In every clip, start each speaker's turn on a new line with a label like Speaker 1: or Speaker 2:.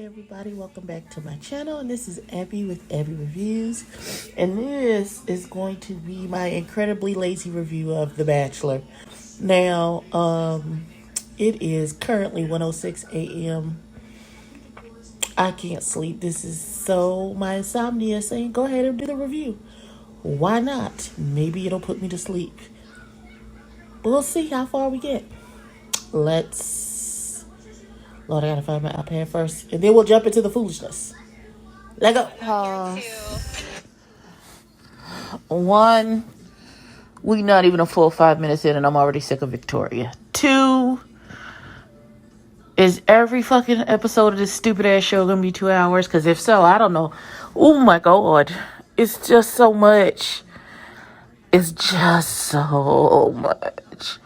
Speaker 1: everybody, welcome back to my channel, and this is Abby with Abby Reviews, and this is going to be my incredibly lazy review of The Bachelor. Now, it is currently 1:06 a.m. I can't sleep. This is so my insomnia saying go ahead and do the review. Why not? Maybe it'll put me to sleep. We'll see how far we get. Lord, I gotta find my iPad first, and then we'll jump into the foolishness. Let go. One, we not even a full 5 minutes in, and I'm already sick of Victoria. Two, is every fucking episode of this stupid ass show gonna be 2 hours? Because if so, I don't know. Oh my god, it's just so much. It's just so much.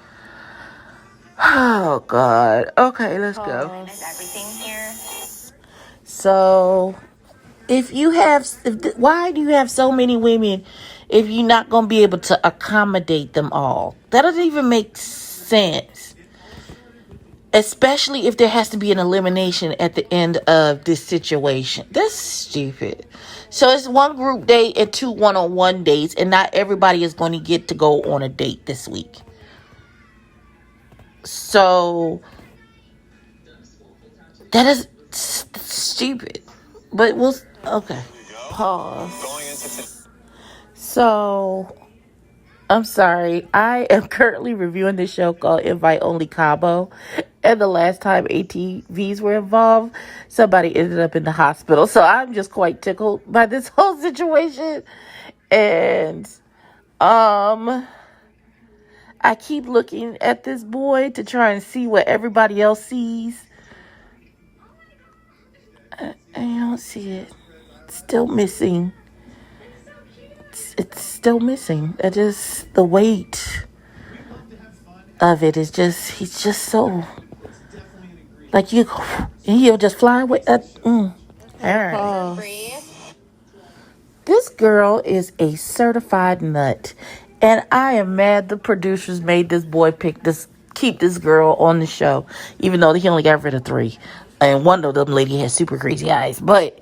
Speaker 1: Oh god. Okay, let's go.
Speaker 2: Is everything here?
Speaker 1: So, why do you have so many women if you're not going to be able to accommodate them all? That doesn't even make sense. Especially if there has to be an elimination at the end of this situation. That's stupid. So it's one group date and two one-on-one dates, and not everybody is going to get to go on a date this week. So that is stupid. But okay. Pause. So, I'm sorry. I am currently reviewing this show called Invite Only Cabo. And the last time ATVs were involved, somebody ended up in the hospital. So I'm just quite tickled by this whole situation. And, I keep looking at this boy to try and see what everybody else sees. I don't see it. It's still missing. It's still missing. The weight of it is just, he's just so, like he'll just fly away. All right. This girl is a certified nut. And I am mad the producers made this boy keep this girl on the show, even though he only got rid of 3. And one of them lady has super crazy eyes. But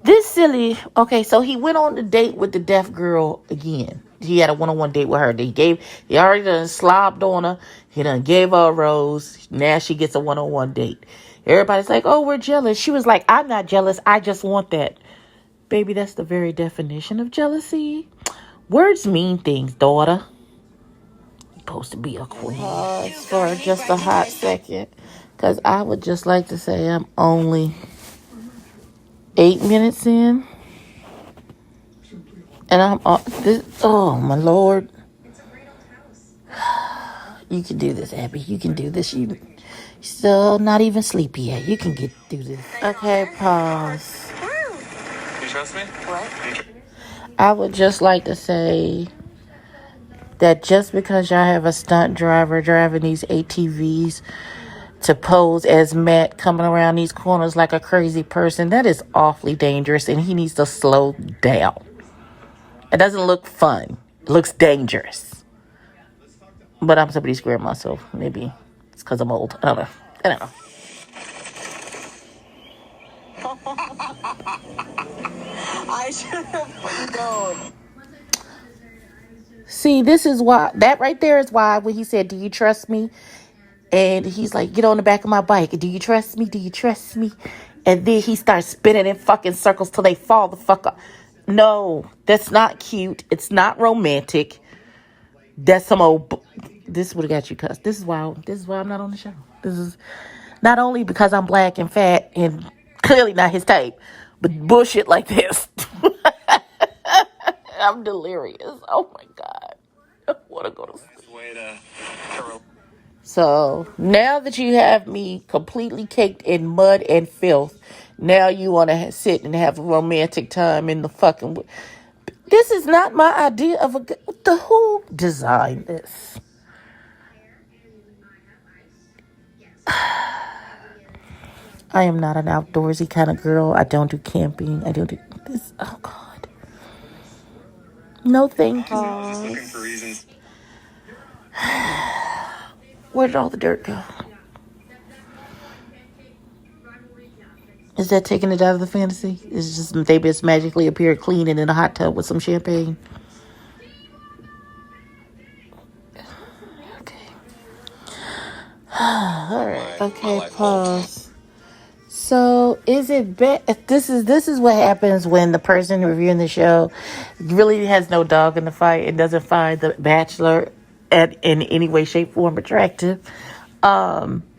Speaker 1: this silly, okay, so he went on the date with the deaf girl again. He had a one-on-one date with her. He already done slobbed on her. He done gave her a rose. Now she gets a one-on-one date. Everybody's like, oh, we're jealous. She was like, I'm not jealous. I just want that. Baby, that's the very definition of jealousy. Words mean things, daughter. You're supposed to be a queen. Pause for just a hot second. Because I would just like to say I'm only 8 minutes in. And I'm oh my Lord. You can do this, Abby. You can do this. You're still not even sleepy yet. You can do this. Okay, pause.
Speaker 3: You trust me? What?
Speaker 1: I would just like to say that just because y'all have a stunt driver driving these ATVs to pose as Matt coming around these corners like a crazy person, that is awfully dangerous, and he needs to slow down. It doesn't look fun. It looks dangerous. But I'm somebody's grandma, so maybe it's because I'm old. I don't know.
Speaker 2: I should have known.
Speaker 1: See, this is why, that right there is why when he said, do you trust me? And he's like, get on the back of my bike. Do you trust me? Do you trust me? And then he starts spinning in fucking circles till they fall the fuck up. No, that's not cute. It's not romantic. That's some old. This would have got you cussed. This is why I'm not on the show. This is not only because I'm black and fat and clearly not his type, but bullshit like this. I'm delirious. Oh my god. I want to go to sleep. So now that you have me completely caked in mud and filth, now you want to sit and have a romantic time in the fucking. This is not my idea of who designed this. I am not an outdoorsy kind of girl. I don't do camping. I don't do this. Oh God. No thank you. Where did all the dirt go? Is that taking it out of the fantasy? It's just they just magically appear clean and in a hot tub with some champagne. Okay. All right. Okay. Pause. So is it this is what happens when the person reviewing the show really has no dog in the fight and doesn't find the Bachelor in any way, shape, form attractive.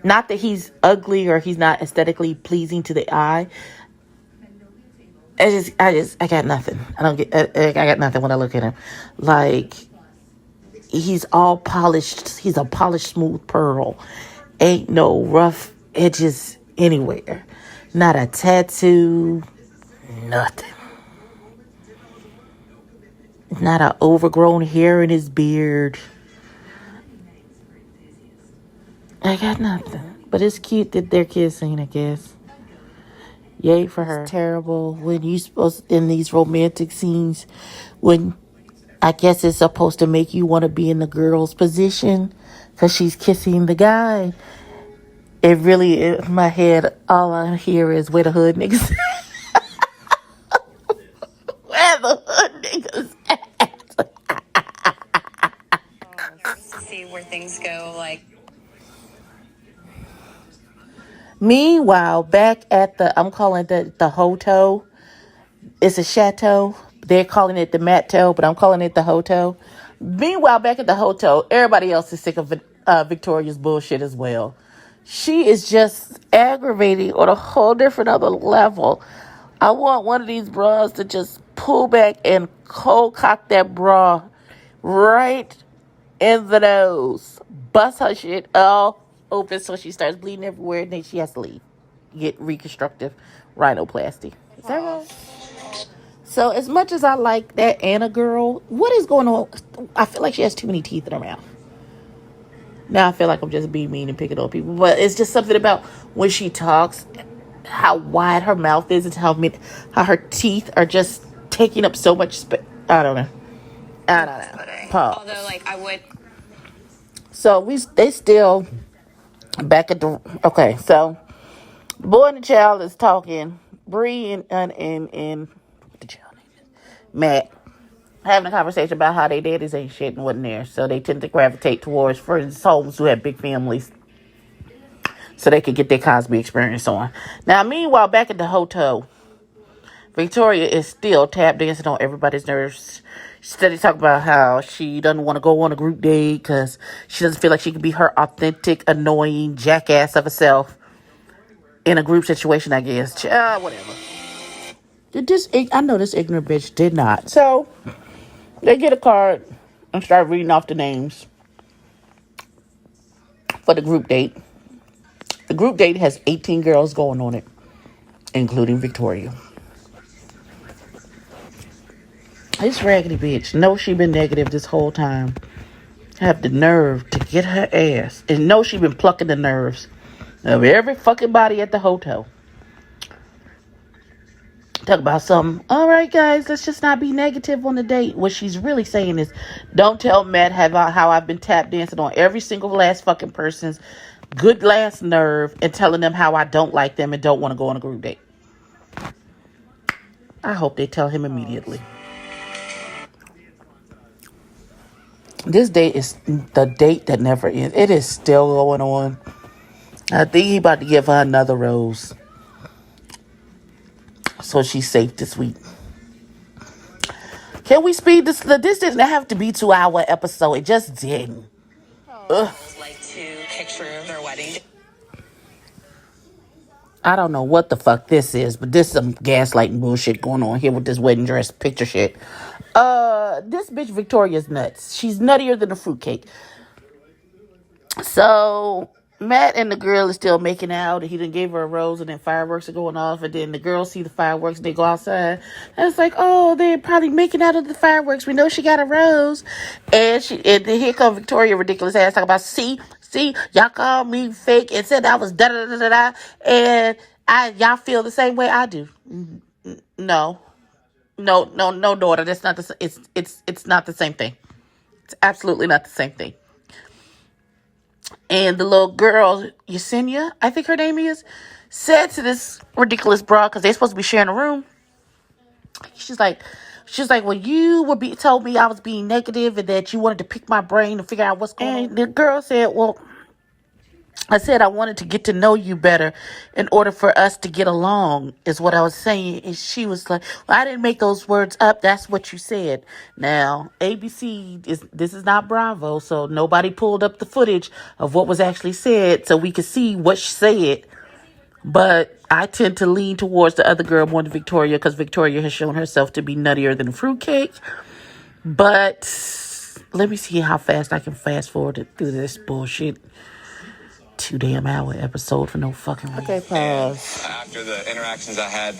Speaker 1: Not that he's ugly or he's not aesthetically pleasing to the eye. I got nothing. I got nothing when I look at him. Like, he's all polished. He's a polished, smooth pearl. Ain't no rough edges anywhere. Not a tattoo. Nothing. Not an overgrown hair in his beard. I got nothing. But it's cute that they're kissing, I guess. Yay for her. It's terrible when you supposed in these romantic scenes when I guess it's supposed to make you want to be in the girl's position because she's kissing the guy. It really, in my head, all I hear is where the hood niggas where the hood niggas
Speaker 2: See where things go, like.
Speaker 1: Meanwhile, back at I'm calling it the hotel. It's a chateau. They're calling it the Matto, but I'm calling it the hotel. Meanwhile, back at the hotel, everybody else is sick of Victoria's bullshit as well. She is just aggravating on a whole different other level. I want one of these bras to just pull back and cold cock that bra right in the nose. Bust her shit all open so she starts bleeding everywhere, and then she has to leave. Get reconstructive rhinoplasty. Is that right? So as much as I like that Anna girl, what is going on? I feel like she has too many teeth in her mouth. Now I feel like I'm just being mean and picking on people, but it's just something about when she talks, how wide her mouth is, and how her teeth are just taking up so much space. I don't know. Pause.
Speaker 2: Although, like, I would.
Speaker 1: So they still back at the okay. So the boy and the child is talking. Bree and what the child name is? Matt having a conversation about how their daddies ain't shit and wasn't there. So they tend to gravitate towards friends' homes who have big families so they could get their Cosby experience on. Now, meanwhile, back at the hotel, Victoria is still tap dancing on everybody's nerves. She's steady talking about how she doesn't want to go on a group date because she doesn't feel like she can be her authentic, annoying jackass of herself in a group situation, I guess. Whatever. I know this ignorant bitch did not. So they get a card and start reading off the names for the group date. The group date has 18 girls going on it, including Victoria. This raggedy bitch knows she been negative this whole time. Have the nerve to get her ass and know she been plucking the nerves of every fucking body at the hotel. Talk about something. All right, guys, let's just not be negative on the date. What she's really saying is, don't tell Matt how I've been tap dancing on every single last fucking person's good last nerve and telling them how I don't like them and don't want to go on a group date. I hope they tell him immediately. This date is the date that never ends. It is still going on. I think he about to give her another rose, so she's safe this week. Can we speed this? This didn't have to be 2-hour episode. It just didn't. Ugh.
Speaker 2: Like to picture their wedding.
Speaker 1: I don't know what the fuck this is, but this is some gaslighting bullshit going on here with this wedding dress picture shit. This bitch Victoria's nuts. She's nuttier than a fruitcake. So Matt and the girl is still making out. He done gave her a rose, and then fireworks are going off, and then the girls see the fireworks and they go outside. And it's like, oh, they're probably making out of the fireworks. We know she got a rose. And then here comes Victoria, ridiculous ass, talking about, see, y'all called me fake and said I was da da da da da, and y'all feel the same way I do. No, daughter. That's not the. It's not the same thing. It's absolutely not the same thing. And the little girl, Yesenia, I think her name is, said to this ridiculous broad, because they're supposed to be sharing a room. She's like, well, you told me I was being negative and that you wanted to pick my brain to figure out what's going on. And the girl said, well, I said I wanted to get to know you better in order for us to get along, is what I was saying. And she was like, well, I didn't make those words up. That's what you said. Now, this is not Bravo, so nobody pulled up the footage of what was actually said so we could see what she said. But I tend to lean towards the other girl more than Victoria, because Victoria has shown herself to be nuttier than a fruitcake. But let me see how fast I can fast forward through this bullshit 2 damn hour episode for no fucking reason. Okay, pause.
Speaker 3: After the interactions I had.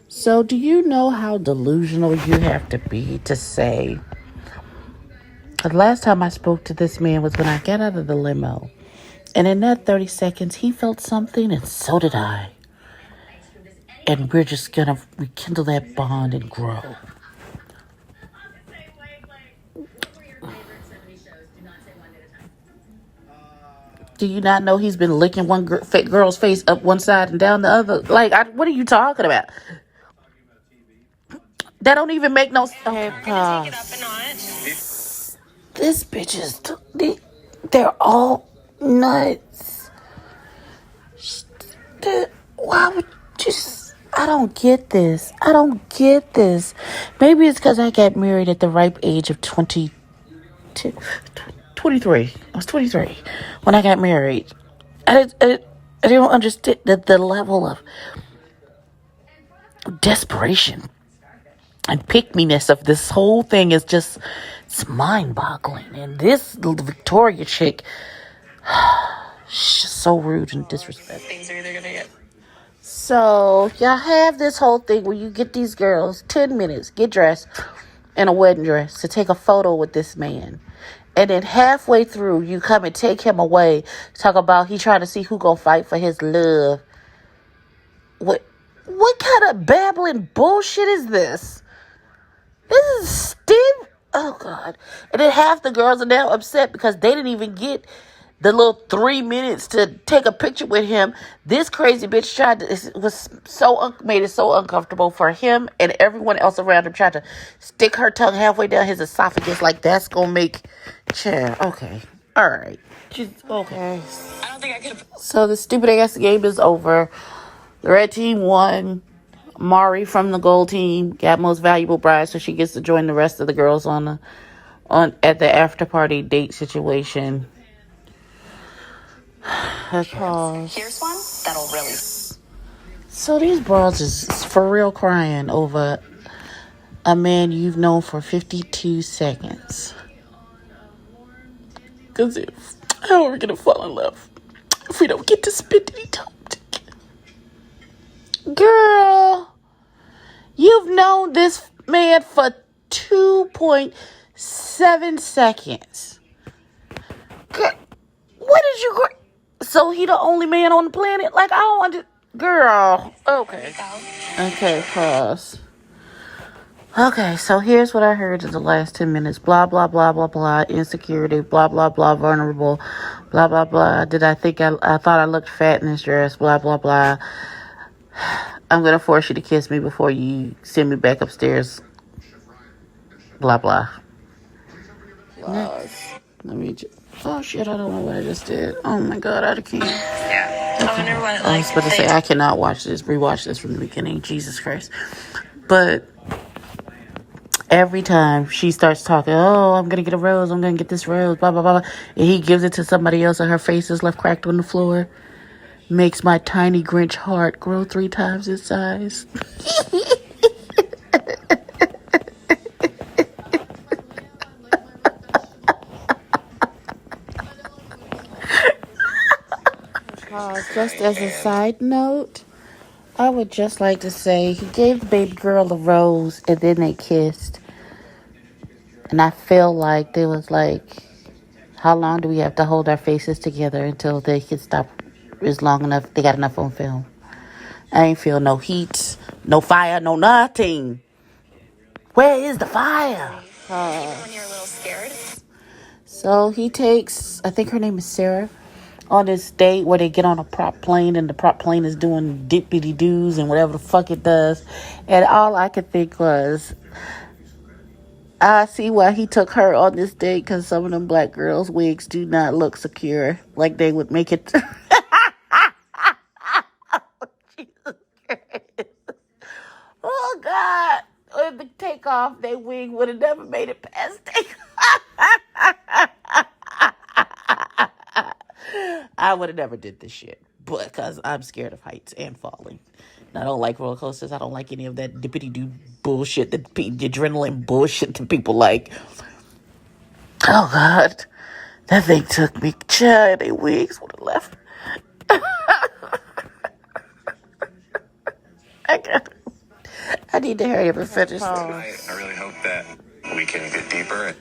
Speaker 1: So, do you know how delusional you have to be to say? The last time I spoke to this man was when I got out of the limo. And in that 30 seconds, he felt something, and so did I. And we're just gonna rekindle that bond and grow. Do you not know he's been licking one girl's face up one side and down the other? Like, what are you talking about? That don't even make no sense. Okay, this bitch is... They're all nuts. Why would you... I don't get this. Maybe it's because I got married at the ripe age of 23. I was 23 when I got married. I don't understand the level of desperation and pick-me-ness of this whole thing is just, it's mind-boggling. And this little Victoria chick, she's so rude and disrespectful.
Speaker 2: Things are either gonna get.
Speaker 1: So, y'all have this whole thing where you get these girls 10 minutes, get dressed in a wedding dress to take a photo with this man. And then halfway through, you come and take him away, talk about he trying to see who gonna fight for his love. What kind of babbling bullshit is this? This is Steve. Oh, God. And then half the girls are now upset because they didn't even get the little 3 minutes to take a picture with him. This crazy bitch made it so uncomfortable for him, and everyone else around him tried to stick her tongue halfway down his esophagus like that's going to make... Okay. All right. Okay.
Speaker 2: I don't think I could.
Speaker 1: So the stupid ass game is over. The red team won. Mari from the gold team got most valuable bride, so she gets to join the rest of the girls at the after party date situation.
Speaker 2: Here's one that'll really.
Speaker 1: So these bras is for real crying over a man you've known for 52 seconds. Because how are we gonna fall in love if we don't get to spend any time together? Girl, you've known this man for 2.7 seconds. Girl, what did you... So he the only man on the planet? Like, I don't want to... Girl. Okay. Okay, pause. Okay, so here's what I heard in the last 10 minutes. Blah, blah, blah, blah, blah. Insecurity. Blah, blah, blah. Vulnerable. Blah, blah, blah. I thought I looked fat in this dress. Blah, blah, blah. I'm going to force you to kiss me before you send me back upstairs. Blah, blah. Next. Let me just... Oh, shit, I don't know what I just did. Oh, my God, I can't.
Speaker 2: Yeah.
Speaker 1: Okay.
Speaker 2: I wonder what,
Speaker 1: I was about to say, I cannot rewatch this from the beginning. Jesus Christ. But every time she starts talking, oh, I'm going to get a rose, I'm going to get this rose, blah, blah, blah, blah, and he gives it to somebody else and her face is left cracked on the floor, makes my tiny Grinch heart grow 3 times its size. Just as a side note, I would just like to say he gave the baby girl a rose and then they kissed. And I feel like there was like, how long do we have to hold our faces together until they can stop? Is long enough. They got enough on film. I ain't feel no heat, no fire, no nothing. Where is the fire?
Speaker 2: When you're a little scared.
Speaker 1: So he takes, I think her name is Sarah, on this date where they get on a prop plane and the prop plane is doing dippity doos and whatever the fuck it does. And all I could think was, I see why he took her on this date, because some of them black girls' wigs do not look secure. Like they would make it. Jesus Christ. Oh, God. When the takeoff, their wig would have never made it past takeoff. I would have never did this shit. But because I'm scared of heights and falling. I don't like roller coasters. I don't like any of that dippity-doo bullshit, the adrenaline bullshit that people like. Oh, God. That thing took me. Child, they wigs would have left. I need to hurry up and finish this.
Speaker 3: I really hope that we can get deeper.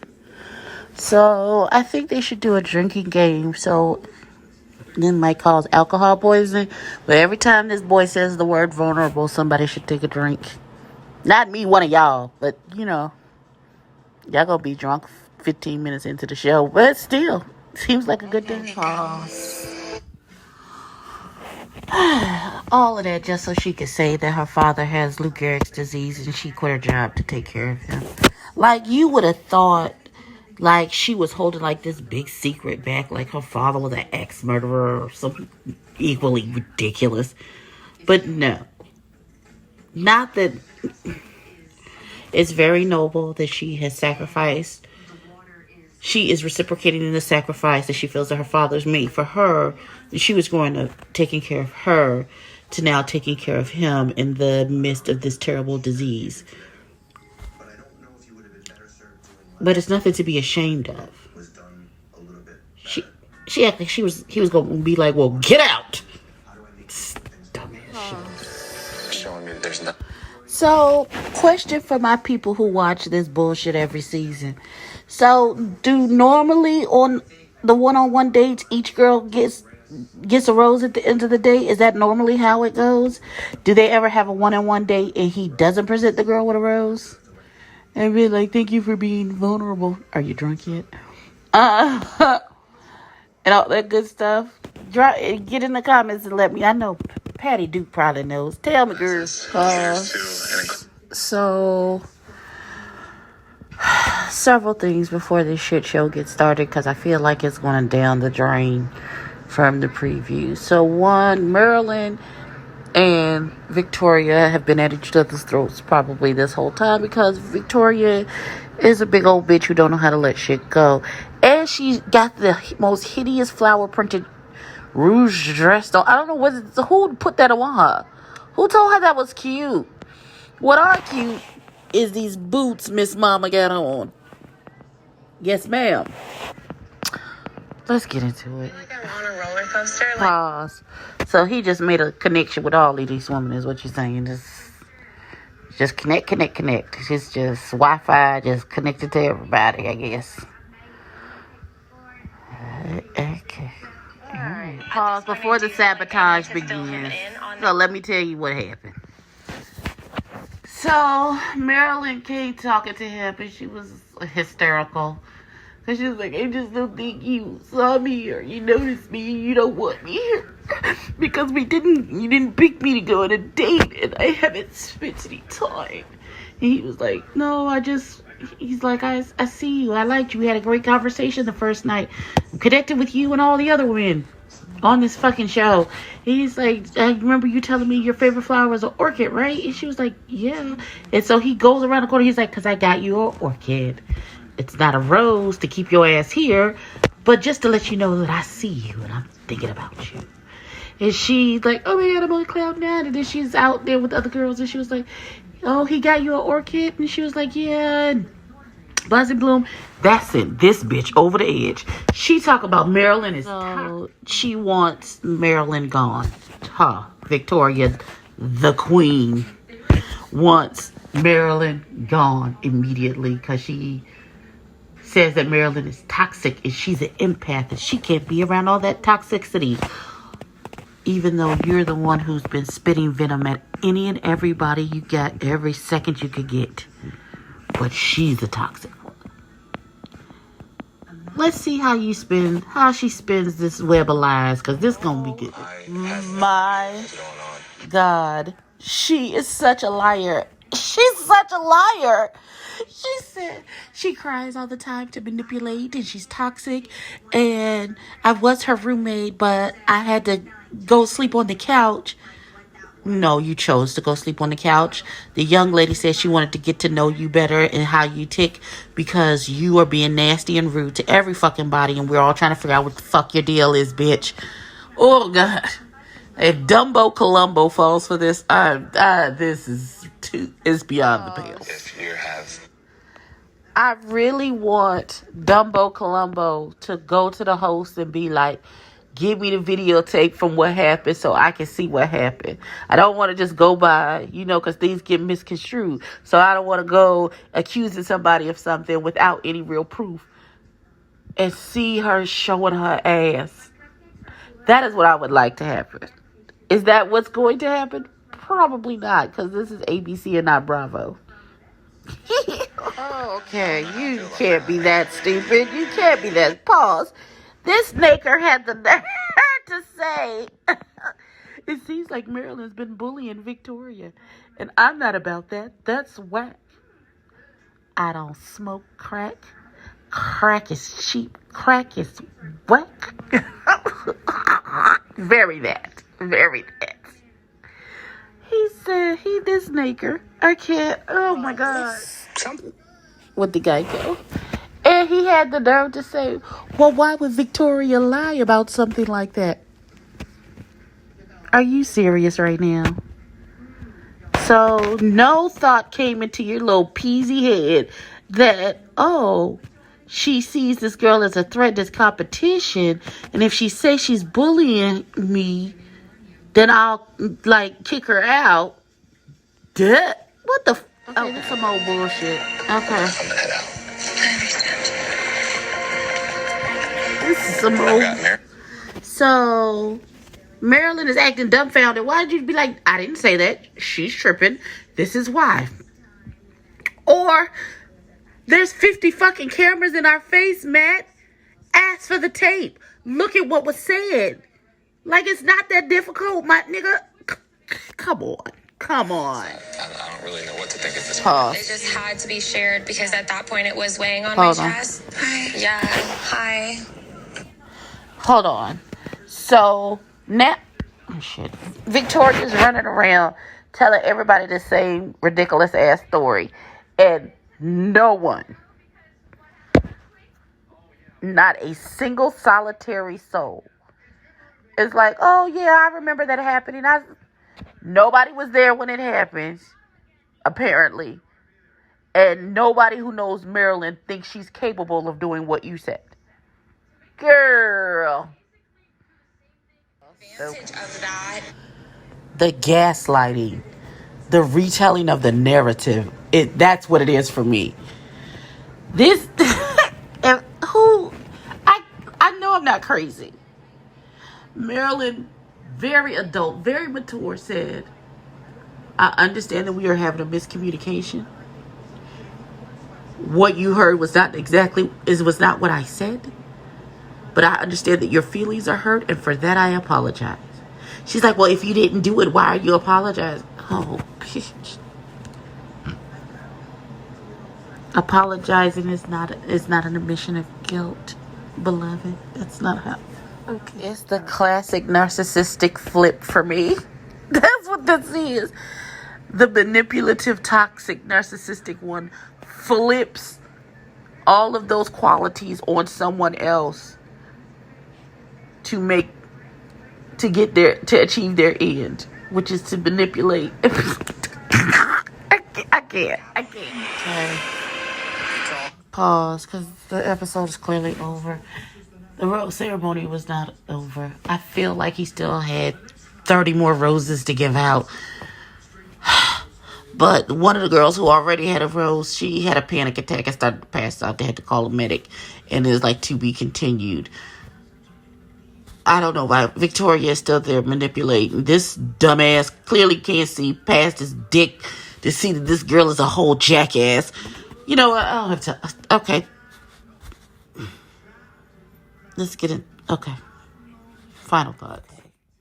Speaker 1: So, I think they should do a drinking game. So, it might cause alcohol poisoning. But every time this boy says the word vulnerable, somebody should take a drink. Not me, one of y'all. But, y'all gonna be drunk 15 minutes into the show. But still, seems like a good day. All of that just so she could say that her father has Lou Gehrig's disease and she quit her job to take care of him. Like, you would have thought, like, she was holding, like, this big secret back, like her father was an ex-murderer or something equally ridiculous. But no. Not that... It's very noble that she has sacrificed. She is reciprocating in the sacrifice that she feels that her father's made for her. She was going to taking care of her to now taking care of him in the midst of this terrible disease. But it's nothing to be ashamed of. She acted like he was going to be like, well, get out. Dumbass shit.
Speaker 3: Showing me that there's nothing.
Speaker 1: So, question for my people who watch this bullshit every season. So, do normally on the one-on-one dates, each girl gets a rose at the end of the day? Is that normally how it goes? Do they ever have a one-on-one date and he doesn't present the girl with a rose? And be like, thank you for being vulnerable. Are you drunk yet? And all that good stuff. Get in the comments and let me. I know Patty Duke probably knows. Tell me, girl. So, several things before this shit show gets started, because I feel like it's going down the drain from the preview. So, one, Marilyn and Victoria have been at each other's throats probably this whole time, because Victoria is a big old bitch who don't know how to let shit go. And she got the most hideous flower printed rouge dress on. I don't know who put that on her. Who told her that was cute? What are cute is these boots Miss Mama got on. Yes, ma'am. Let's get into it.
Speaker 2: Like I'm on a roller coaster.
Speaker 1: Pause. So he just made a connection with all of these women, is what you're saying. Just connect. It's just Wi-Fi, just connected to everybody, I guess. Okay. Alright. Pause before the sabotage begins. So let me tell you what happened. So Marilyn came talking to him and she was hysterical. Cause she was like, I just don't think you saw me or you noticed me and you don't want me here. Because you didn't pick me to go on a date and I haven't spent any time. And he was like, no, he's like, I see you. I liked you. We had a great conversation the first night. I'm connected with you and all the other women on this fucking show. And he's like, I remember you telling me your favorite flower was an orchid, right? And she was like, yeah. And so he goes around the corner. He's like, because I got you an orchid. It's not a rose to keep your ass here, but just to let you know that I see you and I'm thinking about you. And she's like, oh my God, I'm on cloud nine. And then she's out there with other girls and she was like, oh, he got you an orchid? And she was like, yeah. Buzz and Bloom. That's it. This bitch over the edge. She talk about Marilyn is she wants Marilyn gone. Victoria, the queen, wants Marilyn gone immediately because she says that Marilyn is toxic and she's an empath and she can't be around all that toxicity. Even though you're the one who's been spitting venom at any and everybody you got every second you could get. But she's a toxic one. let's see how she spins this web of lies, because this gonna be good. My God, she is such a liar. She's such a liar. She said she cries all the time to manipulate and she's toxic. And I was her roommate, but I had to go sleep on the couch. No, you chose to go sleep on the couch. The young lady said she wanted to get to know you better and how you tick because you are being nasty and rude to every fucking body, and we're all trying to figure out what the fuck your deal is, bitch. Oh, God. If Dumbo Columbo falls for this, this is beyond the pale.
Speaker 3: If you have...
Speaker 1: I really want Dumbo Columbo to go to the host and be like, give me the videotape from what happened so I can see what happened. I don't want to just go by, because things get misconstrued. So I don't want to go accusing somebody of something without any real proof and see her showing her ass. That is what I would like to happen. Is that what's going to happen? Probably not, because this is ABC and not Bravo. Okay, you can't be that stupid. You can't be that. Pause. This snaker had the nerve to say, it seems like Marilyn's been bullying Victoria. And I'm not about that. That's whack. I don't smoke crack. Crack is cheap. Crack is whack. Very that. Very that. He said, this snaker. I can't. Oh my God. With the guy go. And he had the nerve to say, well, why would Victoria lie about something like that? Are you serious right now? So no thought came into your little peasy head that, she sees this girl as a threat, as competition. And if she says she's bullying me, then I'll, kick her out. Duh. What the Okay, this is some old bullshit. Okay.
Speaker 3: I'm gonna head out.
Speaker 1: This is some old. So, Marilyn is acting dumbfounded. Why did you be like, I didn't say that. She's tripping. This is why. Or, there's 50 fucking cameras in our face, Matt. Ask for the tape. Look at what was said. It's not that difficult, my nigga. Come on. Come on.
Speaker 3: I don't really know what to think at this
Speaker 1: point.
Speaker 2: It just had to be shared because at that point it was weighing on my chest. Hi. Yeah. Hi.
Speaker 1: Hold on. So now, Victoria's running around telling everybody the same ridiculous ass story, and no one, not a single solitary soul, is like, oh yeah, I remember that happening. Nobody was there when it happened, apparently. And nobody who knows Marilyn thinks she's capable of doing what you said. Girl.
Speaker 2: Advantage of that. The
Speaker 1: gaslighting. The retelling of the narrative. That's what it is for me. This... I know I'm not crazy. Marilyn, very adult, very mature, said, I understand that we are having a miscommunication. What you heard was not what I said. But I understand that your feelings are hurt, and for that I apologize. She's like, well, if you didn't do it, why are you apologizing? Oh, bitch. Apologizing is not an admission of guilt, beloved. That's not how. Okay. It's the classic narcissistic flip for me. That's what this is. The manipulative, toxic, narcissistic one flips all of those qualities on someone else to achieve their end, which is to manipulate. I can't. Okay. Pause, because the episode is clearly over. The rose ceremony was not over. I feel like he still had 30 more roses to give out. But one of the girls who already had a rose, she had a panic attack and started to pass out. They had to call a medic. And it's to be continued. I don't know why Victoria is still there manipulating. This dumbass clearly can't see past his dick to see that this girl is a whole jackass. You know what? I don't have to. Okay. let's get it. Okay. Final thought.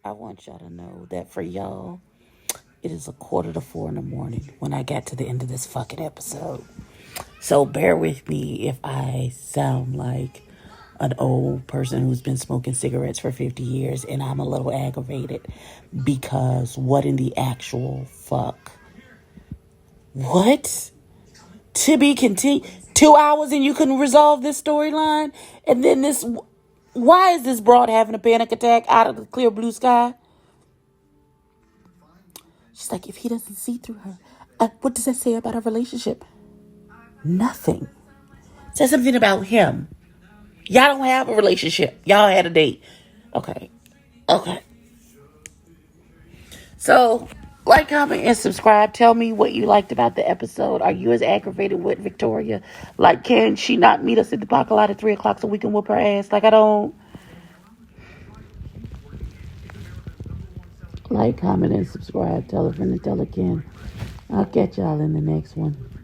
Speaker 1: I want y'all to know that for y'all, it is 3:45 in the morning when I got to the end of this fucking episode. So bear with me if I sound like an old person who's been smoking cigarettes for 50 years and I'm a little aggravated because what in the actual fuck? What? To be continued. 2 hours and you couldn't resolve this storyline? And then this... Why is this broad having a panic attack out of the clear blue sky? She's like, if he doesn't see through her, what does that say about our relationship? Nothing. It says something about him. Y'all don't have a relationship. Y'all had a date. Okay. So, like, comment, and subscribe. Tell me what you liked about the episode. Are you as aggravated with Victoria? Like, can she not meet us at the parking lot at 3 o'clock so we can whoop her ass? Like, I don't... Like, comment, and subscribe. Tell a friend and tell a kin. I'll catch y'all in the next one.